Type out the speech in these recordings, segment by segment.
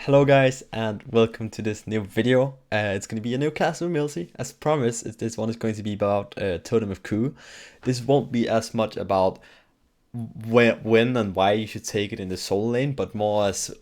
Hello guys and welcome to this new video. It's going to be a new class of EmilZy. As promised, this one is going to be about Totem of Coup. This won't be as much about when and why you should take it in the soul lane, but more as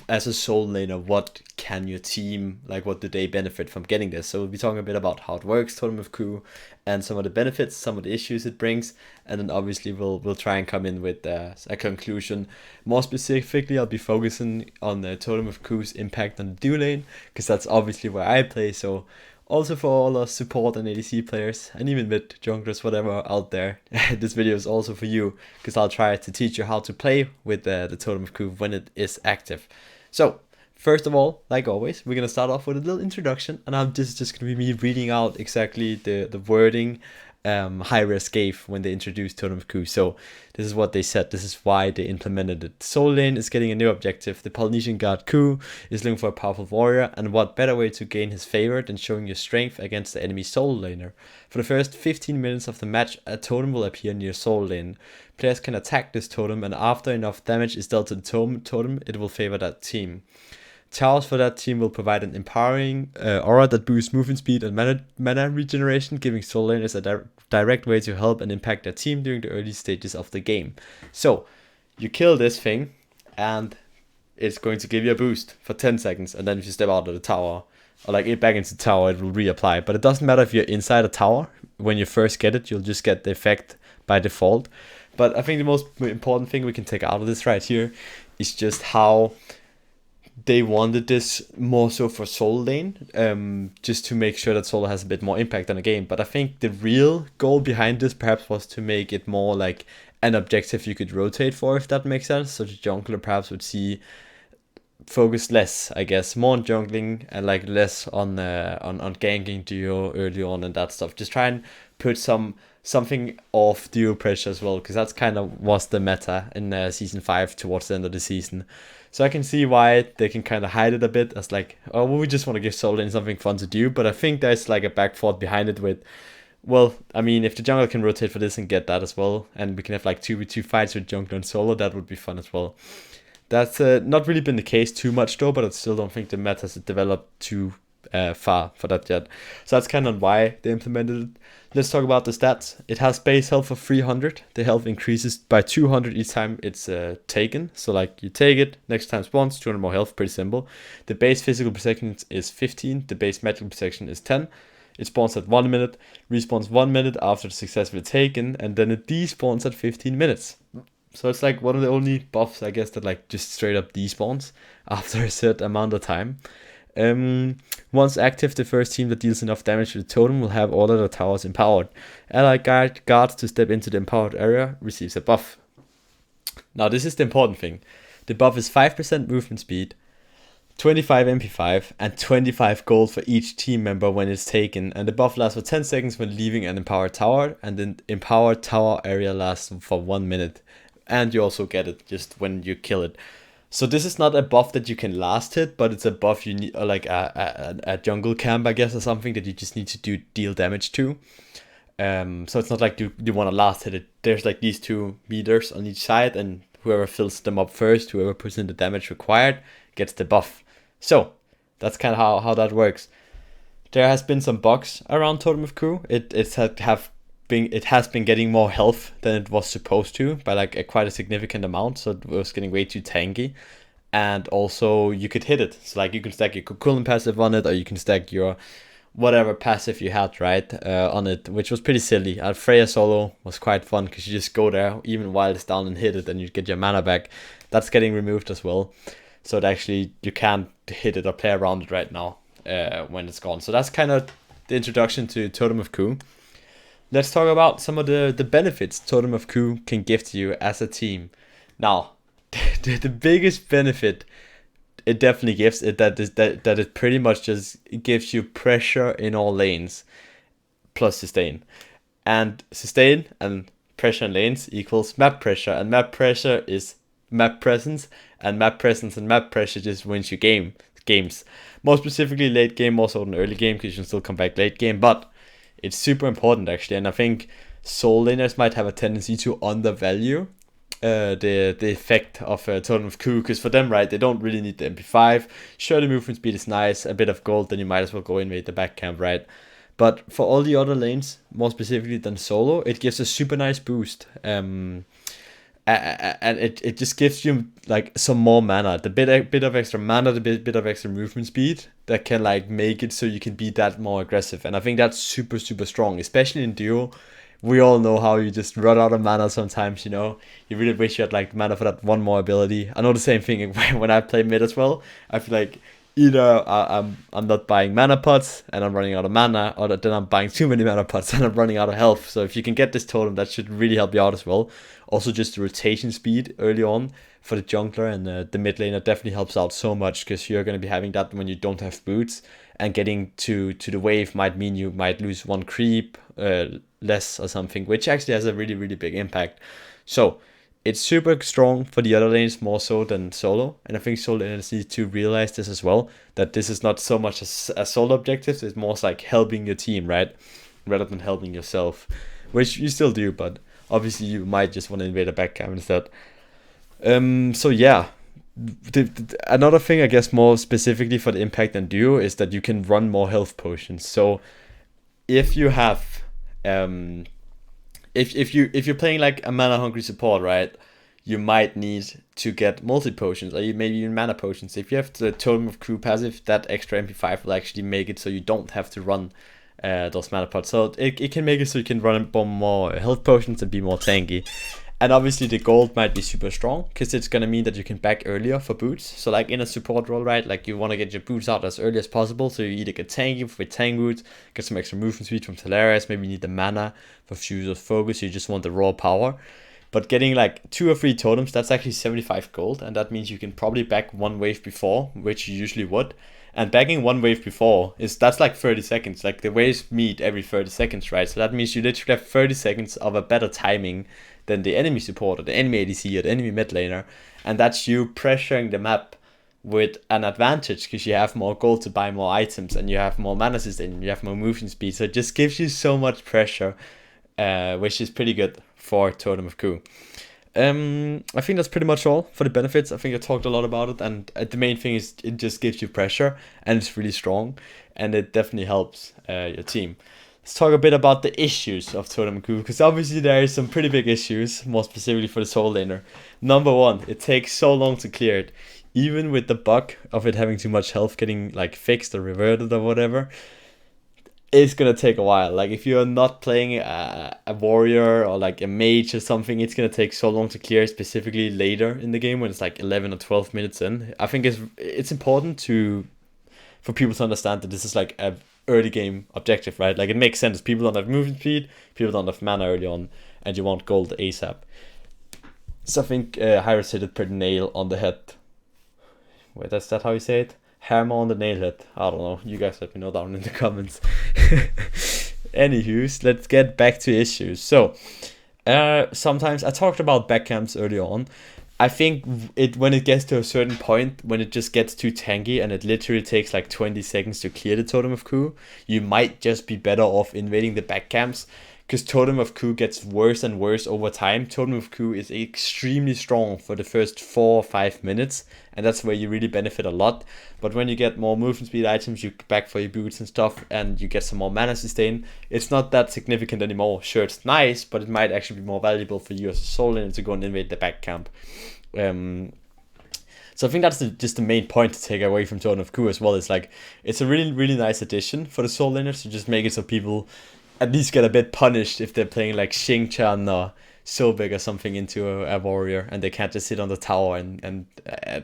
a soul laner, what can your team, like what do they benefit from getting this. So we'll be talking a bit about how it works, Totem of Coup, and some of the benefits, some of the issues it brings, and then obviously we'll try and come in with a conclusion. More specifically, I'll be focusing on the Totem of Coup's impact on the duo lane, because that's obviously where I play. So also for all our support and ADC players, and even mid junglers, whatever out there, this video is also for you, because I'll try to teach you how to play with the Totem of Coup when it is active. So, first of all, like always, we're going to start off with a little introduction, and I'm just going to be me reading out exactly the wording high-risk gave when they introduced Totem of Coup. So this is what they said. This is why they implemented it. Soul lane is getting a new objective. The Polynesian god Coup is looking for a powerful warrior, and what better way to gain his favor than showing your strength against the enemy soul laner. For the first 15 minutes of the match, a totem will appear near soul lane. Players can attack this totem, and after enough damage is dealt to the totem, it will favor that team. Towers for that team will provide an empowering aura that boosts movement speed and mana regeneration, giving soul laners a direct way to help and impact their team during the early stages of the game. So, you kill this thing, and it's going to give you a boost for 10 seconds, and then if you step out of the tower, or like back into the tower, it will reapply. But it doesn't matter if you're inside a tower. When you first get it, you'll just get the effect by default. But I think the most important thing we can take out of this right here is just how they wanted this more so for soul lane, just to make sure that solo has a bit more impact on the game. But I think the real goal behind this perhaps was to make it more like an objective you could rotate for, if that makes sense. So the jungler perhaps would see focus less, I guess, more on jungling and like less on ganking duo early on and that stuff. Just try and put something off duo pressure as well, because that's kind of was the meta in season 5 towards the end of the season. So I can see why they can kind of hide it a bit as like, oh, well, we just want to give solo lane something fun to do. But I think there's like a back thought behind it with, well, I mean, if the jungle can rotate for this and get that as well, and we can have like 2v2 fights with jungler and solo, that would be fun as well. That's not really been the case too much though, but I still don't think the meta has developed too far for that yet. So that's kind of why they implemented it. Let's talk about the stats. It has base health of 300. The health increases by 200 each time it's taken. So like you take it, next time spawns, 200 more health, pretty simple. The base physical protection is 15. The base magical protection is 10. It spawns at 1 minute, respawns 1 minute after successfully taken, and then it despawns at 15 minutes. So it's like one of the only buffs, I guess, that like just straight up despawns after a set amount of time. Once active, the first team that deals enough damage to the totem will have all other towers empowered. Allied guards to step into the empowered area receives a buff. Now this is the important thing. The buff is 5% movement speed, 25 MP5, and 25 gold for each team member when it's taken, and the buff lasts for 10 seconds when leaving an empowered tower, and the empowered tower area lasts for 1 minute. And you also get it just when you kill it. So this is not a buff that you can last hit, but it's a buff you need, like a jungle camp, I guess, or something that you just need to deal damage to. So it's not like you want to last hit it. There's like these 2 meters on each side, and whoever fills them up first, whoever puts in the damage required, gets the buff. So that's kind of how that works. There has been some bugs around Totem of Coup. It has been getting more health than it was supposed to by like quite a significant amount, so it was getting way too tanky. And also you could hit it, so like you can stack your Cocoon passive on it, or you can stack your whatever passive you had on it, which was pretty silly. Freya solo was quite fun because you just go there even while it's down and hit it, and you get your mana back. That's getting removed as well, so that actually you can't hit it or play around it right now when it's gone. So that's kind of the introduction to Totem of Coup. Let's talk about some of the benefits Totem of Coup can give to you as a team. Now, the biggest benefit it definitely gives is that it pretty much just gives you pressure in all lanes plus sustain. And sustain and pressure in lanes equals map pressure, and map pressure is map presence, and map presence and map pressure just wins you games. More specifically late game, also in early game, because you can still come back late game, but it's super important actually, and I think soul laners might have a tendency to undervalue the effect of Totem of Coup, because for them, right, they don't really need the MP5. Sure, the movement speed is nice, a bit of gold, then you might as well go invade the back camp, right? But for all the other lanes, more specifically than solo, it gives a super nice boost. And it just gives you like some more mana, the bit of extra mana, the bit of extra movement speed that can like make it so you can be that more aggressive. And I think that's super strong, especially in duo. We all know how you just run out of mana sometimes, you know. You really wish you had like mana for that one more ability. I know the same thing when I play mid as well. I feel like either I'm not buying mana pots and I'm running out of mana, or then I'm buying too many mana pots and I'm running out of health. So if you can get this totem, that should really help you out as well. Also, just the rotation speed early on for the jungler and the mid laner definitely helps out so much, because you're going to be having that when you don't have boots, and getting to the wave might mean you might lose one creep less or something, which actually has a really big impact. So it's super strong for the other lanes, more so than solo, and I think solo lanes need to realize this as well, that this is not so much a solo objective, it's more like helping your team, right, rather than helping yourself, which you still do, but obviously you might just want to invade a back camp instead. So yeah, another thing, I guess, more specifically for the impact and duo, is that you can run more health potions. So if you have if you're playing like a mana hungry support, right, you might need to get multi potions, or you maybe even mana potions. If you have the Totem of Crew passive, that extra MP5 will actually make it so you don't have to run those mana pots. So it can make it so you can run more health potions and be more tanky. And obviously the gold might be super strong, because it's going to mean that you can back earlier for boots. So like in a support role, right, like you want to get your boots out as early as possible, so you either get tanky with tank boots, get some extra movement speed from Talarius, maybe you need the mana for Fuse or Focus, you just want the raw power. But getting like 2 or 3 totems, that's actually 75 gold, and that means you can probably back one wave before, which you usually would. And backing one wave before that's like 30 seconds. Like the waves meet every 30 seconds, right? So that means you literally have 30 seconds of a better timing than the enemy support, or the enemy ADC, or the enemy mid laner. And that's you pressuring the map with an advantage, because you have more gold to buy more items, and you have more mana sustain, you have more movement speed. So it just gives you so much pressure, which is pretty good for Totem of Coup. I think that's pretty much all for the benefits. I think I talked a lot about it, and the main thing is it just gives you pressure, and it's really strong, and it definitely helps your team. Let's talk a bit about the issues of Totem Coup, because obviously there are some pretty big issues, more specifically for the soul laner. Number one, it takes so long to clear it. Even with the bug of it having too much health getting like fixed or reverted or whatever, it's gonna take a while. Like if you're not playing a warrior or like a mage or something, it's gonna take so long to clear, specifically later in the game when it's like 11 or 12 minutes in. I think it's important for people to understand that this is like a early game objective, right? Like it makes sense. People don't have movement speed, people don't have mana early on, and you want gold ASAP. So I think Hyros hit it pretty nail on the head. Wait, is that how you say it? Hammer on the nail head. I don't know. You guys let me know down in the comments. Anywho, let's get back to issues. So, sometimes I talked about backcamps earlier on. I think when it gets to a certain point, when it just gets too tanky and it literally takes like 20 seconds to clear the Totem of Coup, you might just be better off invading the backcamps, because Totem of Coup gets worse and worse over time. Totem of Coup is extremely strong for the first 4 or 5 minutes, and that's where you really benefit a lot. But when you get more movement speed items, you back for your boots and stuff, and you get some more mana sustain, it's not that significant anymore. Sure, it's nice, but it might actually be more valuable for you as a soul laner to go and invade the back camp. So I think that's just the main point to take away from Totem of Coup as well. It's like, it's a really nice addition for the soul laners to just make it so people at least get a bit punished if they're playing like Xingqian or Sobek or something into a warrior, and they can't just sit on the tower and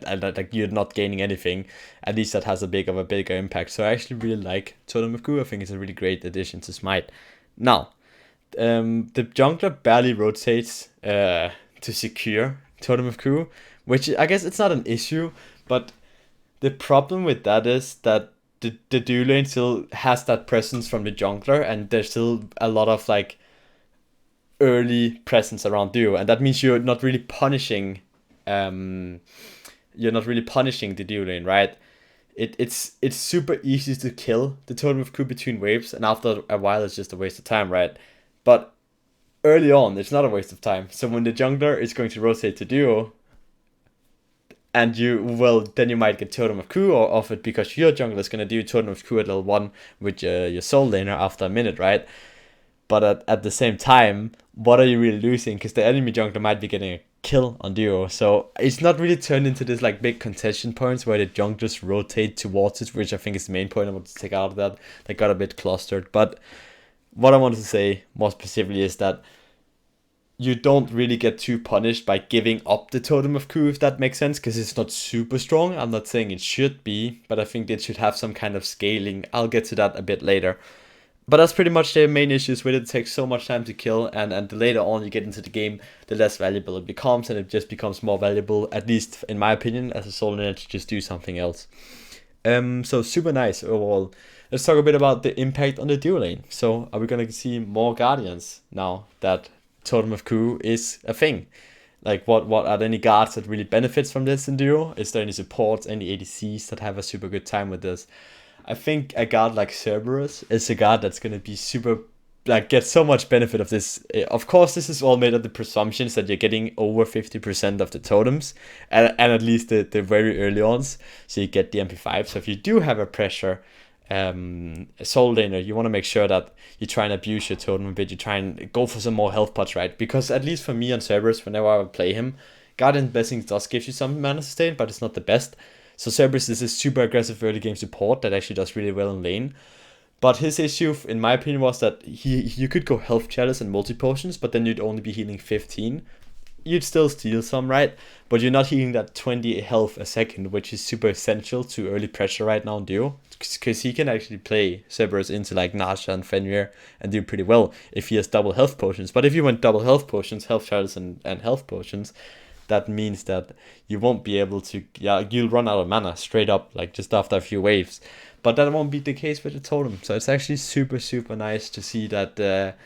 like you're not gaining anything. At least that has a bigger impact. So I actually really like Totem of Coup. I think it's a really great addition to Smite. Now, the jungler barely rotates to secure Totem of Coup, which I guess it's not an issue, but the problem with that is that the duo lane still has that presence from the jungler, and there's still a lot of like early presence around duo, and that means you're not really punishing the duo lane, right? It's super easy to kill the Totem of Coup between waves, and after a while it's just a waste of time, right? But early on, it's not a waste of time. So when the jungler is going to rotate to duo, and then you might get Totem of Coup or off it because your jungler is going to do Totem of Coup at level 1 with your soul laner after a minute, right? But at the same time, what are you really losing? Because the enemy jungler might be getting a kill on duo. So it's not really turned into this like big contention points where the junglers rotate towards it, which I think is the main point I want to take out of that. They got a bit clustered. But what I wanted to say more specifically is that you don't really get too punished by giving up the Totem of Coup, if that makes sense, because it's not super strong. I'm not saying it should be, but I think it should have some kind of scaling. I'll get to that a bit later. But that's pretty much the main issues with it. It takes so much time to kill, and the later on you get into the game, the less valuable it becomes, and it just becomes more valuable, at least in my opinion, as a solo laner to just do something else. So super nice overall. Let's talk a bit about the impact on the duo lane. So are we gonna see more Guardians now that Totem of Coup is a thing? Like what are there any guards that really benefits from this in duo? Is there any supports, any ADCs that have a super good time with this? I think a guard like Cerberus is a guard that's gonna be super, like, get so much benefit of this. Of course, this is all made of the presumptions that you're getting over 50% of the totems, and at least the very early ones, so you get the MP5. So if you do have a pressure soul laner, you want to make sure that you try and abuse your totem a bit. You try and go for some more health pots, right? Because at least for me on Cerberus, whenever I play him, Guardian Blessings does give you some mana sustain, but it's not the best. So Cerberus is a super aggressive early game support that actually does really well in lane. But his issue, in my opinion, was that you could go health chalice and multi potions, but then you'd only be healing 15. You'd still steal some, right? But you're not healing that 20 health a second, which is super essential to early pressure right now in duo. Because he can actually play Cerberus into like Nasha and Fenrir and do pretty well if he has double health potions. But if you want double health potions, health chalice and health potions, that means that you won't be able to, you'll run out of mana straight up, like just after a few waves. But that won't be the case with the totem. So it's actually super, super nice to see that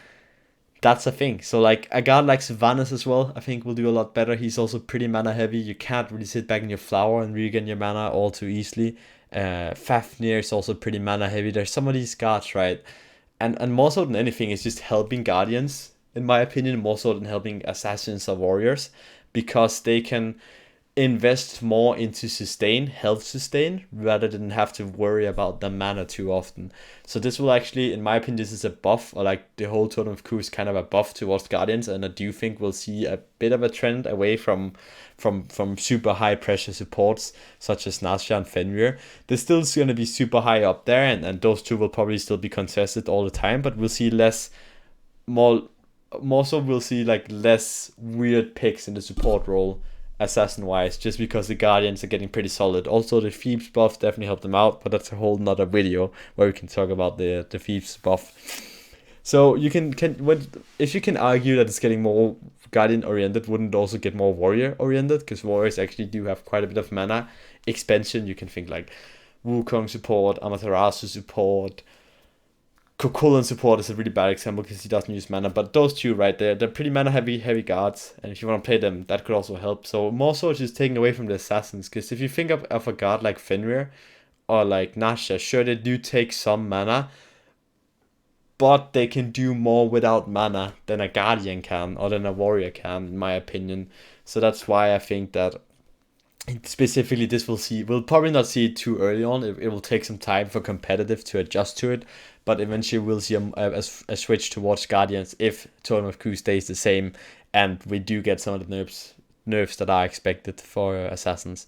that's a thing. So like a guard like Sylvanas as well, I think will do a lot better. He's also pretty mana heavy. You can't really sit back in your flower and regain your mana all too easily. Fafnir is also pretty mana heavy. There's some of these guards, right? And more so than anything, it's just helping Guardians, in my opinion, more so than helping Assassins or Warriors, because they can invest more into health sustain, rather than have to worry about the mana too often. So this will actually, in my opinion, this is a buff, or like the whole Totem of Coup is kind of a buff towards Guardians, and I do think we'll see a bit of a trend away from super high pressure supports such as Nasha and Fenrir. They're still going to be super high up there, and those two will probably still be contested all the time, but we'll see more so we'll see like less weird picks in the support role assassin wise, just because the Guardians are getting pretty solid. Also the Thieves buff definitely helped them out, but that's a whole nother video where we can talk about the Thieves buff. So you if you can argue that it's getting more Guardian oriented, wouldn't it also get more Warrior oriented? Because Warriors actually do have quite a bit of mana expansion. You can think like Wukong support, Amaterasu support, Kokulan support is a really bad example because he doesn't use mana, but those two right there, they're pretty mana heavy guards, and if you want to play them, that could also help. So more so just taking away from the assassins, because if you think of a guard like Fenrir or like Nasha, sure they do take some mana, but they can do more without mana than a Guardian can or than a Warrior can, in my opinion. So that's why I think that specifically we'll probably not see it too early on. It will take some time for competitive to adjust to it, but eventually we'll see a switch towards Guardians if Totem of Coup stays the same and we do get some of the nerfs that are expected for assassins.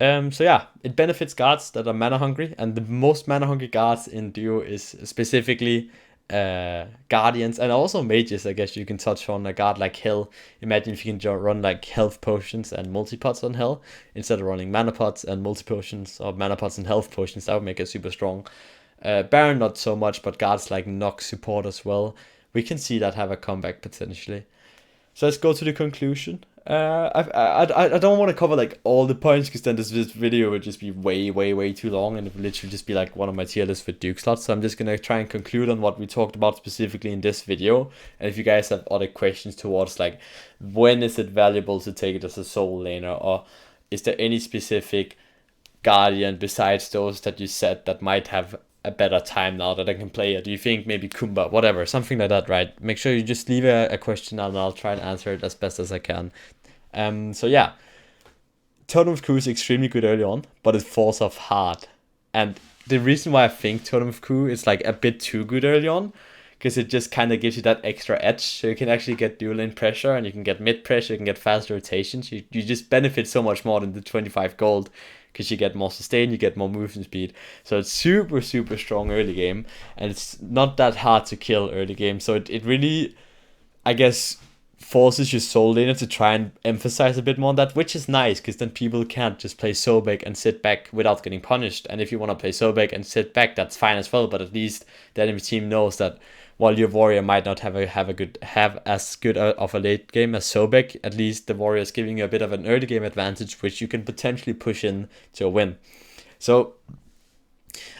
So yeah, it benefits guards that are mana hungry, and the most mana hungry guards in duo is specifically Guardians, and also mages. I guess you can touch on a guard like Hell. Imagine if you can run like health potions and multi-pots on Hell instead of running mana pots and multi-potions, or mana pots and health potions. That would make it super strong. Baron not so much, but guards like Nox support as well. We can see that have a comeback potentially. So let's go to the conclusion. I don't want to cover like all the points, because then this video would just be way too long, and it would literally just be like one of my tier lists with Duke slots. So I'm just gonna try and conclude on what we talked about specifically in this video. And if you guys have other questions towards like when is it valuable to take it as a soul laner, or is there any specific Guardian besides those that you said that might have a better time now that I can play? Or do you think maybe Kumba, whatever, something like that, right? Make sure you just leave a question and I'll try and answer it as best as I can. So yeah, Totem of Coup is extremely good early on, but it falls off hard. And the reason why I think Totem of Coup is like a bit too good early on, because it just kind of gives you that extra edge. So you can actually get dual lane pressure and you can get mid pressure, you can get faster rotations. You just benefit so much more than the 25 gold, because you get more sustain, you get more movement speed. So it's super, super strong early game, and it's not that hard to kill early game. So it really, I guess, forces your soul laner to try and emphasize a bit more on that, which is nice, because then people can't just play so big and sit back without getting punished. And if you want to play so big and sit back, that's fine as well, but at least the enemy team knows that while your warrior might not have as good of a late game as Sobek, at least the warrior is giving you a bit of an early game advantage, which you can potentially push in to a win. So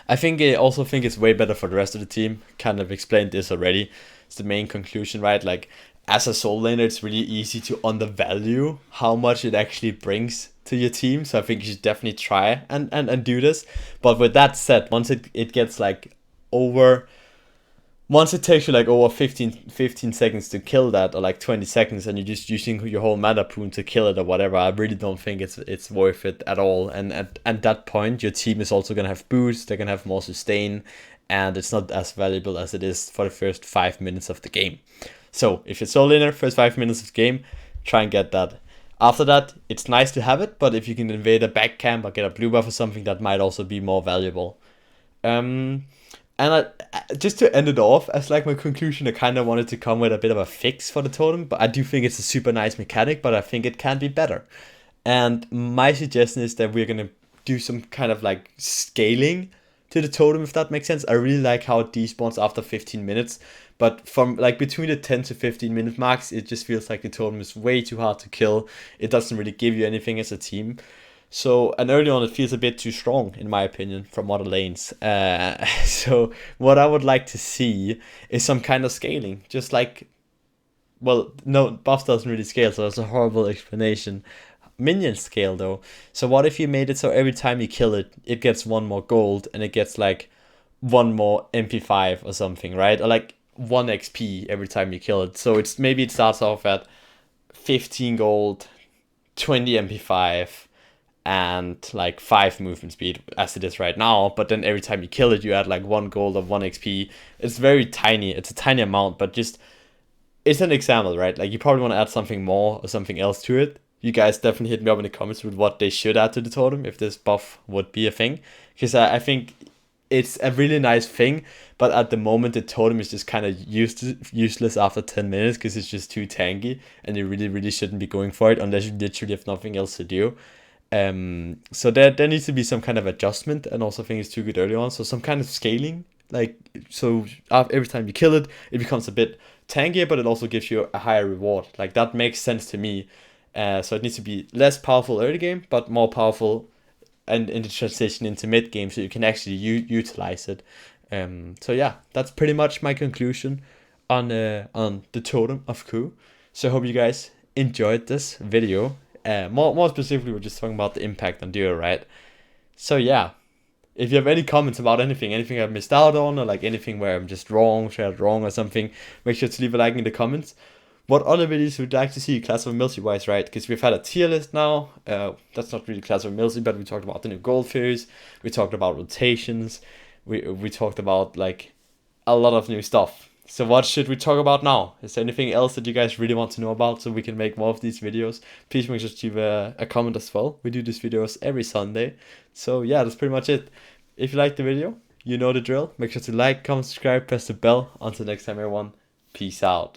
I also think it's way better for the rest of the team. Kind of explained this already. It's the main conclusion, right? Like, as a soul laner, it's really easy to undervalue how much it actually brings to your team. So I think you should definitely try and do this. But with that said, once it gets like once it takes you like over 15 seconds to kill that, or like 20 seconds, and you're just using your whole mana pool to kill it or whatever, I really don't think it's worth it at all. And at that point, your team is also gonna have boost, they're gonna have more sustain, and it's not as valuable as it is for the first 5 minutes of the game. So if you're soul laner, first 5 minutes of the game, try and get that. After that, it's nice to have it, but if you can invade a back camp or get a blue buff or something, that might also be more valuable. And just to end it off, as like my conclusion, I kind of wanted to come with a bit of a fix for the totem, but I do think it's a super nice mechanic, but I think it can be better. And my suggestion is that we're going to do some kind of like scaling to the totem, if that makes sense. I really like how it despawns after 15 minutes, but from like between the 10 to 15 minute marks, it just feels like the totem is way too hard to kill. It doesn't really give you anything as a team. So, and early on it feels a bit too strong, in my opinion, from other lanes. So what I would like to see is some kind of scaling. Just like, well, no, buff doesn't really scale, so that's a horrible explanation. Minions scale though. So what if you made it so every time you kill it, it gets 1 more gold, and it gets like 1 more MP5 or something, right? Or like 1 XP every time you kill it. So maybe it starts off at 15 gold, 20 MP5, and like 5 movement speed as it is right now, but then every time you kill it, you add like 1 gold or 1 XP. It's very tiny, it's a tiny amount, but just, it's an example, right? Like, you probably want to add something more or something else to it. You guys definitely hit me up in the comments with what they should add to the totem, if this buff would be a thing, because I think it's a really nice thing, but at the moment the totem is just kind of useless after 10 minutes, because it's just too tanky, and you really shouldn't be going for it unless you literally have nothing else to do. So there needs to be some kind of adjustment, and also think it's too good early on, so some kind of scaling, like, so every time you kill it, it becomes a bit tankier, but it also gives you a higher reward. Like, that makes sense to me. So it needs to be less powerful early game, but more powerful and in the transition into mid game, so you can actually utilize it. So yeah, that's pretty much my conclusion on the Totem of Coup. So I hope you guys enjoyed this video. More specifically, we're just talking about the impact on duo, right? So yeah, if you have any comments about anything I've missed out on, or like anything where I'm just shared wrong or something, make sure to leave a like in the comments. What other videos would you like to see Class of EmilZy wise, right? Because we've had a tier list now. That's not really Class of EmilZy, but we talked about the new gold fairies. We talked about rotations. We talked about like a lot of new stuff. So what should we talk about now? Is there anything else that you guys really want to know about, so we can make more of these videos? Please make sure to leave a comment as well. We do these videos every Sunday. So yeah, that's pretty much it. If you liked the video, you know the drill. Make sure to like, comment, subscribe, press the bell. Until next time, everyone. Peace out.